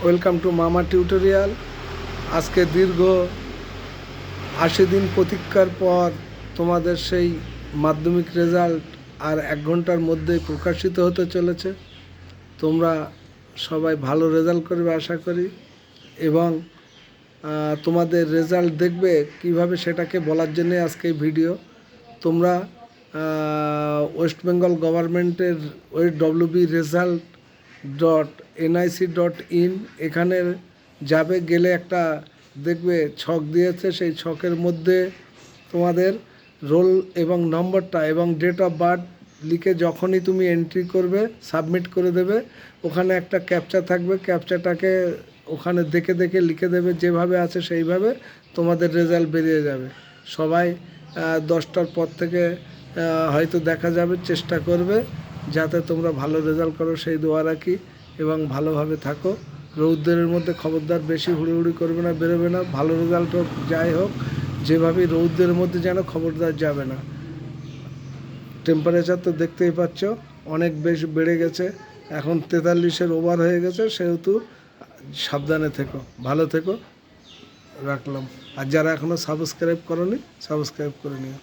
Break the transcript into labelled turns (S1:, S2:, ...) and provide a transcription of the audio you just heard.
S1: Welcome to মামা tutorial. আজকে দীর্ঘ ৮০ দিন প্রতীক্ষার পর তোমাদের সেই মাধ্যমিক রেজাল্ট আর ১ ঘন্টার মধ্যেই প্রকাশিত হতে চলেছে। তোমরা সবাই ভালো রেজাল্ট করবে আশা করি, এবং তোমাদের রেজাল্ট দেখবে কিভাবে সেটাকে বলার জন্যে আজকে এই ভিডিও। তোমরা ওয়েস্ট বেঙ্গল গভর্নমেন্টের ওয়েডব্লিউবি রেজাল্ট .nic.in এখানে যাবে, গেলে একটা দেখবে ছক দিয়েছে। সেই ছকের মধ্যে তোমাদের রোল এবং নম্বরটা এবং ডেট অফ বার্থ লিখে যখনই তুমি এন্ট্রি করবে, সাবমিট করে দেবে, ওখানে একটা ক্যাপচা থাকবে। ক্যাপচাটাকে ওখানে দেখে দেখে লিখে দেবে, যেভাবে আছে সেইভাবে তোমাদের রেজাল্ট বেরিয়ে যাবে। সবাই 10টার পর থেকে হয়তো দেখা যাবে, চেষ্টা করবে যাতে তোমরা ভালো রেজাল্ট করো, সেই দোয়া রাখি, এবং ভালোভাবে থাকো। রৌদ্রের মধ্যে খবরদার বেশি হুড়োহুড়ি করবে না, বেরোবে না। ভালো রেজাল্ট হোক যাই হোক, যেভাবেই রৌদ্রের মধ্যে যেন খবরদার যাবে না। টেম্পারেচার তো দেখতেই পাচ্ছ, অনেক বেশ বেড়ে গেছে, এখন 43-এর ওভার হয়ে গেছে। সেহেতু সাবধানে থেকো, ভালো থেকো, রাখলাম। আর যারা এখনও সাবস্ক্রাইব করোনি, সাবস্ক্রাইব করে নিও।